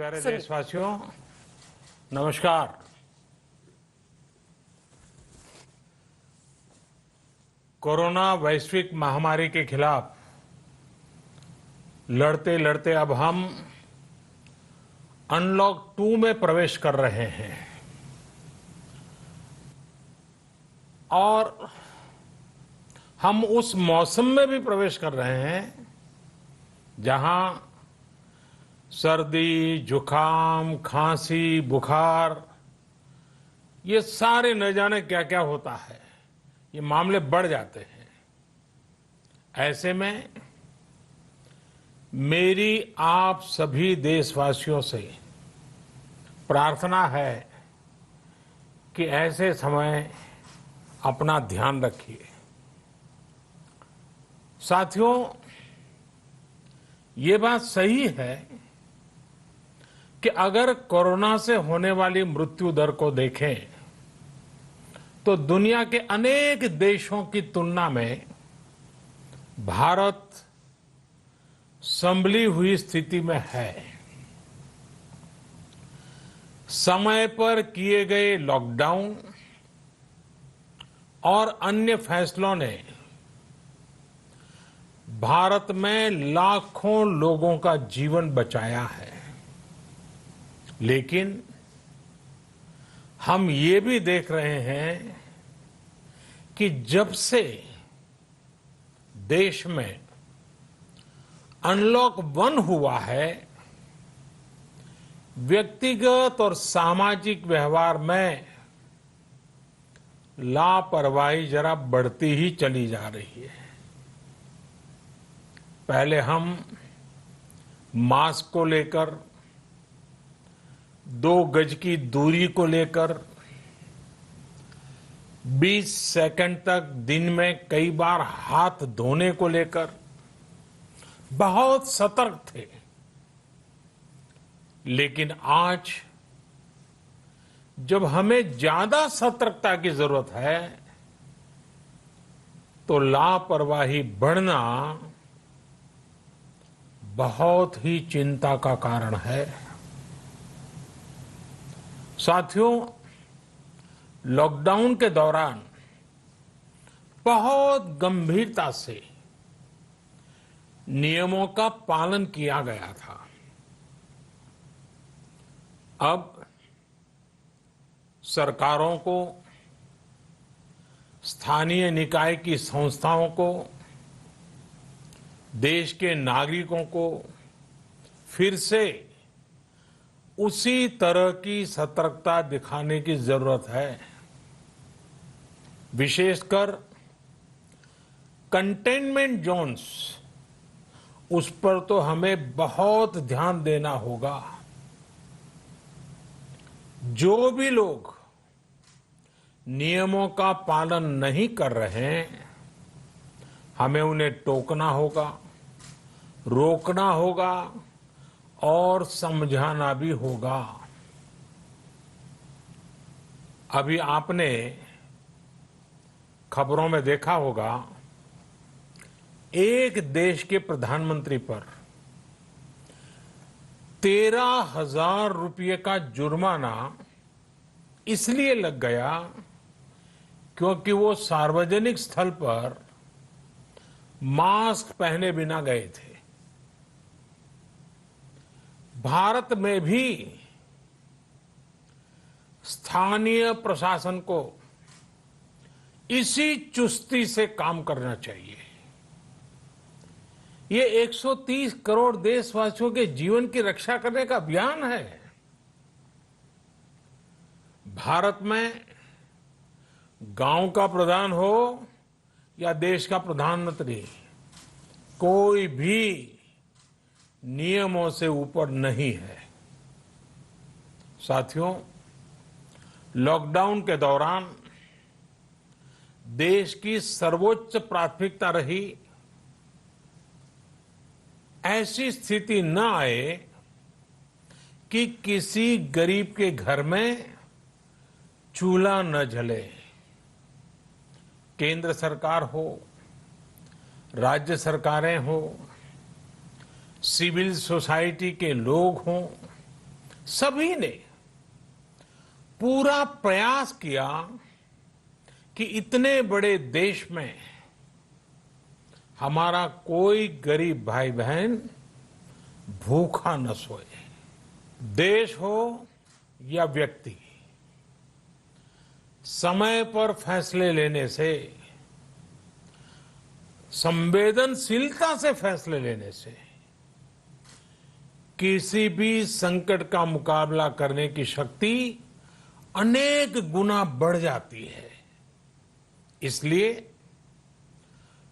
प्यारे देशवासियों, नमस्कार। कोरोना वैश्विक महामारी के खिलाफ लड़ते लड़ते अब हम अनलॉक 2 में प्रवेश कर रहे हैं और हम उस मौसम में भी प्रवेश कर रहे हैं जहां सर्दी, जुकाम, खांसी, बुखार, ये सारे न जाने क्या क्या होता है, ये मामले बढ़ जाते हैं। ऐसे में मेरी आप सभी देशवासियों से प्रार्थना है कि ऐसे समय अपना ध्यान रखिए। साथियों, ये बात सही है कि अगर कोरोना से होने वाली मृत्यु दर को देखें तो दुनिया के अनेक देशों की तुलना में भारत संभली हुई स्थिति में है। समय पर किए गए लॉकडाउन और अन्य फैसलों ने भारत में लाखों लोगों का जीवन बचाया है, लेकिन हम ये भी देख रहे हैं कि जब से देश में अनलॉक 1 हुआ है, व्यक्तिगत और सामाजिक व्यवहार में लापरवाही जरा बढ़ती ही चली जा रही है। पहले हम मास्क को लेकर, 2 गज की दूरी को लेकर 20 सेकंड तक दिन में कई बार हाथ धोने को लेकर बहुत सतर्क थे, लेकिन आज जब हमें ज्यादा सतर्कता की जरूरत है तो लापरवाही बढ़ना बहुत ही चिंता का कारण है। साथियों, लॉकडाउन के दौरान बहुत गंभीरता से नियमों का पालन किया गया था। अब सरकारों को, स्थानीय निकाय की संस्थाओं को, देश के नागरिकों को फिर से उसी तरह की सतर्कता दिखाने की जरूरत है। विशेषकर कंटेनमेंट जोन्स, उस पर तो हमें बहुत ध्यान देना होगा। जो भी लोग नियमों का पालन नहीं कर रहे हैं, हमें उन्हें टोकना होगा, रोकना होगा और समझाना भी होगा। अभी आपने खबरों में देखा होगा, एक देश के प्रधानमंत्री पर 13,000 रुपये का जुर्माना इसलिए लग गया क्योंकि वो सार्वजनिक स्थल पर मास्क पहने बिना गए थे। भारत में भी स्थानीय प्रशासन को इसी चुस्ती से काम करना चाहिए। ये 130 करोड़ देशवासियों के जीवन की रक्षा करने का अभियान है। भारत में गांव का प्रधान हो या देश का प्रधानमंत्री, कोई भी नियमों से ऊपर नहीं है। साथियों, लॉकडाउन के दौरान देश की सर्वोच्च प्राथमिकता रही ऐसी स्थिति न आए कि किसी गरीब के घर में चूल्हा न जले। केंद्र सरकार हो, राज्य सरकारें हो, सिविल सोसाइटी के लोग हों, सभी ने पूरा प्रयास किया कि इतने बड़े देश में हमारा कोई गरीब भाई बहन भूखा न सोए। देश हो या व्यक्ति, समय पर फैसले लेने से, संवेदनशीलता से फैसले लेने से किसी भी संकट का मुकाबला करने की शक्ति अनेक गुना बढ़ जाती है। इसलिए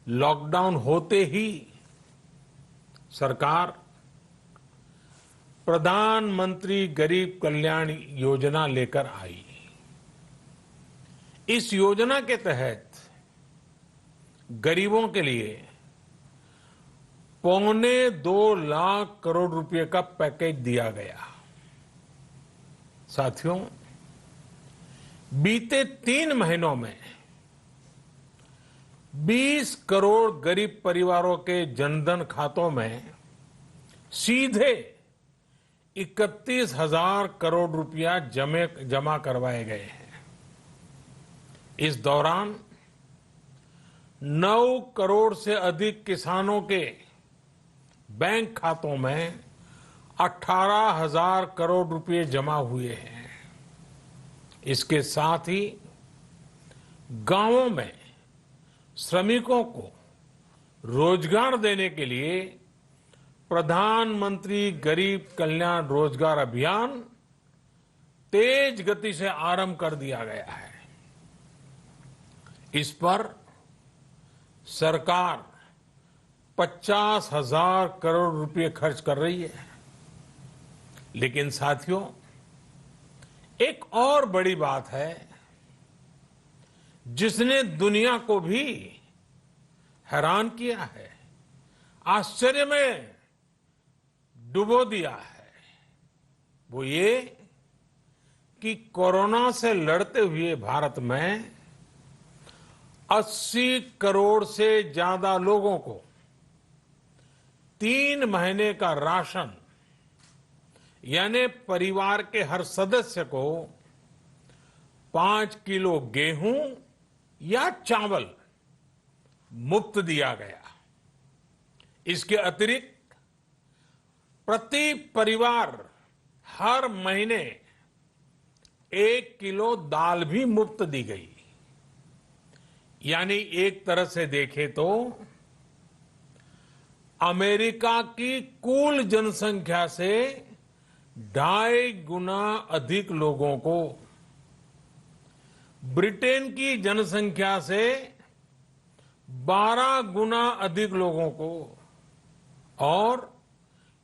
लॉकडाउन होते ही सरकार प्रधानमंत्री गरीब कल्याण योजना लेकर आई। इस योजना के तहत गरीबों के लिए 2.25 लाख करोड़ रुपए का पैकेज दिया गया। साथियों, बीते 3 महीनों में 20 करोड़ गरीब परिवारों के जनधन खातों में सीधे 31,000 करोड़ रुपया जमा करवाए गए हैं। इस दौरान 9 करोड़ से अधिक किसानों के बैंक खातों में 18,000 करोड़ रुपए जमा हुए हैं। इसके साथ ही गांवों में श्रमिकों को रोजगार देने के लिए प्रधानमंत्री गरीब कल्याण रोजगार अभियान तेज गति से आरंभ कर दिया गया है। इस पर सरकार 50,000 करोड़ रुपए खर्च कर रही है। लेकिन साथियों, एक और बड़ी बात है जिसने दुनिया को भी हैरान किया है, आश्चर्य में डुबो दिया है। वो ये कि कोरोना से लड़ते हुए भारत में 80 करोड़ से ज्यादा लोगों को 3 महीने का राशन, यानी परिवार के हर सदस्य को 5 किलो गेहूं या चावल मुफ्त दिया गया। इसके अतिरिक्त प्रति परिवार हर महीने 1 किलो दाल भी मुफ्त दी गई। यानी एक तरह से देखें तो अमेरिका की कुल जनसंख्या से 2.5 गुना अधिक लोगों को, ब्रिटेन की जनसंख्या से 12 गुना अधिक लोगों को और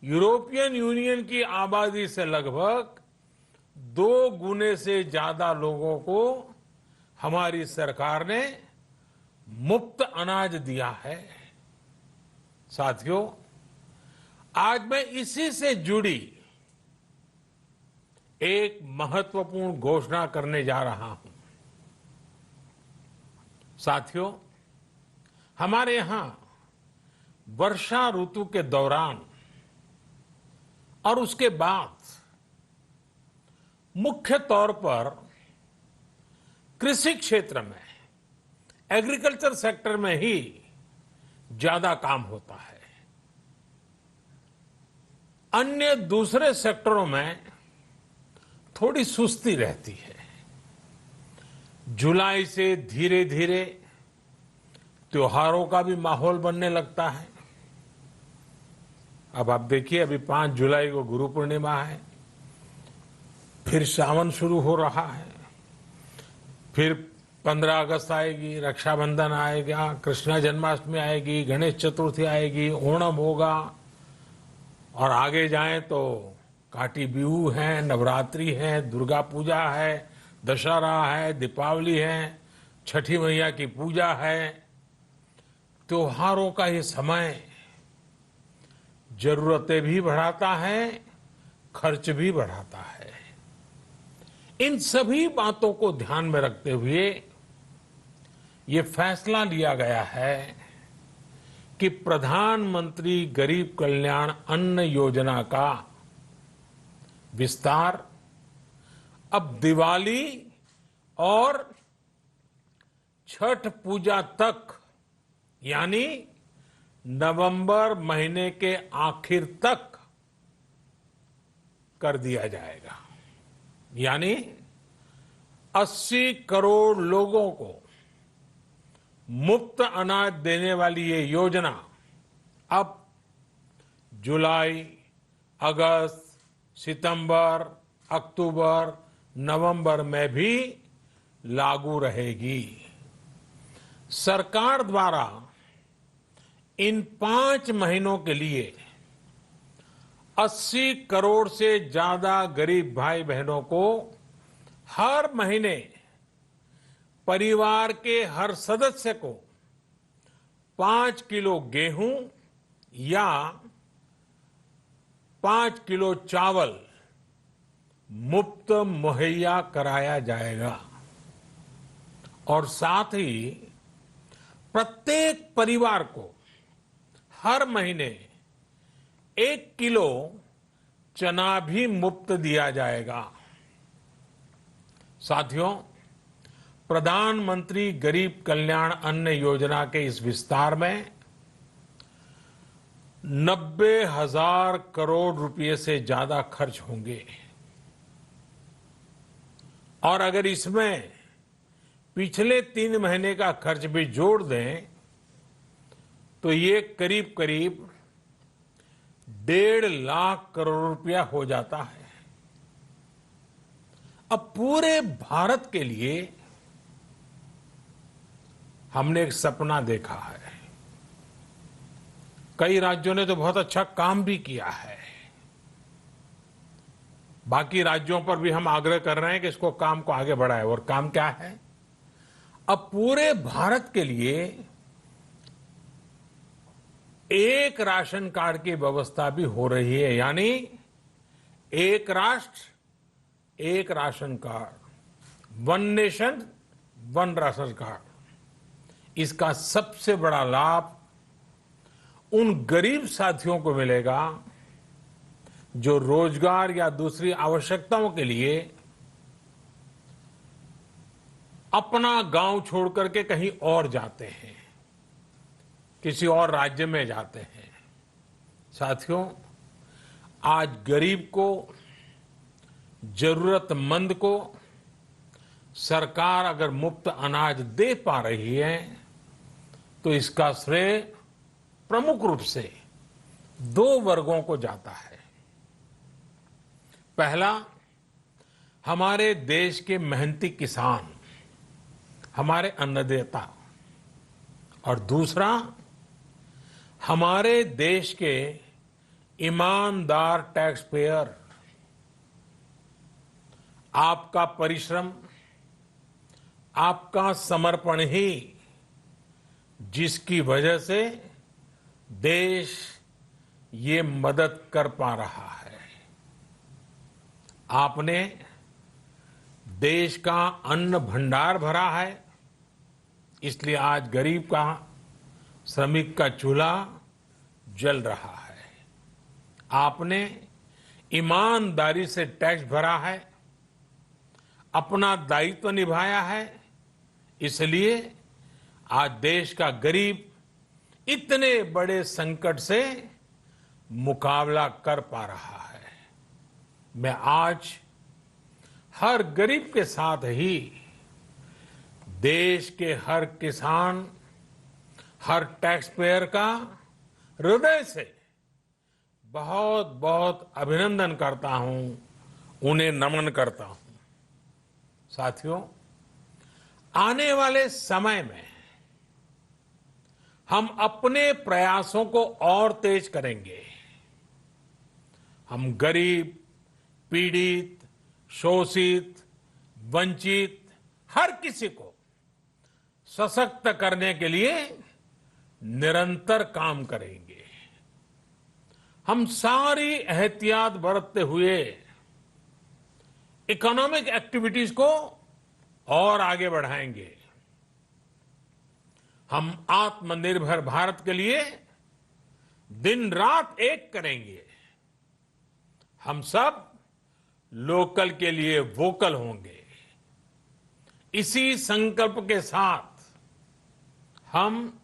यूरोपियन यूनियन की आबादी से लगभग 2 गुने से ज्यादा लोगों को हमारी सरकार ने मुफ्त अनाज दिया है। साथियों, आज मैं इसी से जुड़ी एक महत्वपूर्ण घोषणा करने जा रहा हूं। साथियों, हमारे यहां वर्षा ऋतु के दौरान और उसके बाद मुख्य तौर पर कृषि क्षेत्र में, एग्रीकल्चर सेक्टर में ही ज्यादा काम होता है। अन्य दूसरे सेक्टरों में थोड़ी सुस्ती रहती है। जुलाई से धीरे धीरे त्योहारों का भी माहौल बनने लगता है। अब आप देखिए, अभी 5 जुलाई को गुरु पूर्णिमा है, फिर सावन शुरू हो रहा है, फिर 15 अगस्त आएगी, रक्षाबंधन आएगा, कृष्ण जन्माष्टमी आएगी, गणेश चतुर्थी आएगी, ओणम होगा और आगे जाएं तो काटी बिहू है, नवरात्रि है, दुर्गा पूजा है, दशहरा है, दीपावली है, छठी मैया की पूजा है। त्योहारों का ये समय जरूरतें भी बढ़ाता है, खर्च भी बढ़ाता है। इन सभी बातों को ध्यान में रखते हुए ये फैसला लिया गया है कि प्रधानमंत्री गरीब कल्याण अन्न योजना का विस्तार अब दिवाली और छठ पूजा तक, यानी नवंबर महीने के आखिर तक कर दिया जाएगा। यानी 80 करोड़ लोगों को मुफ्त अनाज देने वाली ये योजना अब जुलाई, अगस्त, सितंबर, अक्टूबर, नवंबर में भी लागू रहेगी। सरकार द्वारा इन 5 महीनों के लिए 80 करोड़ से ज्यादा गरीब भाई बहनों को हर महीने परिवार के हर सदस्य को 5 किलो गेहूं या 5 किलो चावल मुफ्त मुहैया कराया जाएगा। और साथ ही प्रत्येक परिवार को हर महीने 1 किलो चना भी मुफ्त दिया जाएगा। साथियों, प्रधानमंत्री गरीब कल्याण अन्न योजना के इस विस्तार में 90,000 करोड़ रुपए से ज्यादा खर्च होंगे। और अगर इसमें पिछले 3 महीने का खर्च भी जोड़ दें तो ये करीब करीब 1.5 लाख करोड़ रुपया हो जाता है। अब पूरे भारत के लिए हमने एक सपना देखा है। कई राज्यों ने तो बहुत अच्छा काम भी किया है। बाकी राज्यों पर भी हम आग्रह कर रहे हैं कि इसको काम को आगे बढ़ाएं। और काम क्या है? अब पूरे भारत के लिए एक राशन कार्ड की व्यवस्था भी हो रही है। यानी एक राष्ट्र एक ration card, one nation one ration card. इसका सबसे बड़ा लाभ उन गरीब साथियों को मिलेगा जो रोजगार या दूसरी आवश्यकताओं के लिए अपना गांव छोड़ करके कहीं और जाते हैं, किसी और राज्य में जाते हैं। साथियों, आज गरीब को, जरूरतमंद को सरकार अगर मुफ्त अनाज दे पा रही है तो इसका श्रेय प्रमुख रूप से 2 वर्गों को जाता है। पहला, हमारे देश के मेहनती किसान, हमारे अन्नदाता। और दूसरा, हमारे देश के ईमानदार टैक्स पेयर। आपका परिश्रम, आपका समर्पण ही जिसकी वजह से देश ये मदद कर पा रहा है। आपने देश का अन्न भंडार भरा है, इसलिए आज गरीब का, श्रमिक का चूल्हा जल रहा है। आपने ईमानदारी से टैक्स भरा है, अपना दायित्व निभाया है, इसलिए आज देश का गरीब इतने बड़े संकट से मुकाबला कर पा रहा है। मैं आज हर गरीब के साथ ही देश के हर किसान, हर टैक्स पेयर का हृदय से बहुत बहुत अभिनंदन करता हूं, उन्हें नमन करता हूं। साथियों, आने वाले समय में हम अपने प्रयासों को और तेज करेंगे। हम गरीब, पीड़ित, शोषित, वंचित हर किसी को सशक्त करने के लिए निरंतर काम करेंगे। हम सारी एहतियात बरतते हुए इकोनॉमिक एक्टिविटीज को और आगे बढ़ाएंगे। हम आत्मनिर्भर भारत के लिए दिन रात एक करेंगे। हम सब लोकल के लिए वोकल होंगे। इसी संकल्प के साथ हम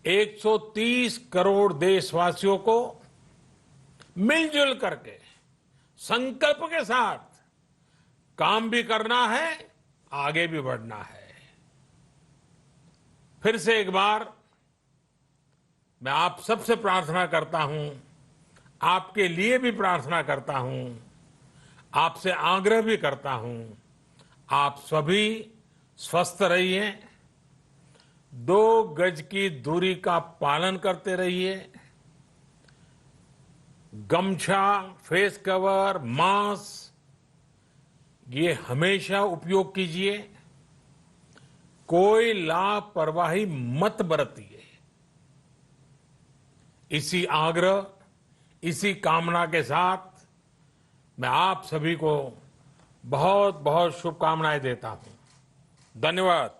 130 करोड़ देशवासियों को मिलजुल करके संकल्प के साथ काम भी करना है, आगे भी बढ़ना है। फिर से एक बार मैं आप सबसे प्रार्थना करता हूं, आपके लिए भी प्रार्थना करता हूं, आपसे आग्रह भी करता हूं, आप सभी स्वस्थ रहिए, 2 गज की दूरी का पालन करते रहिए, गमछा, फेस कवर, मास्क ये हमेशा उपयोग कीजिए, कोई लापरवाही मत बरतिए। इसी आग्रह, इसी कामना के साथ मैं आप सभी को बहुत बहुत शुभकामनाएं देता हूं। धन्यवाद।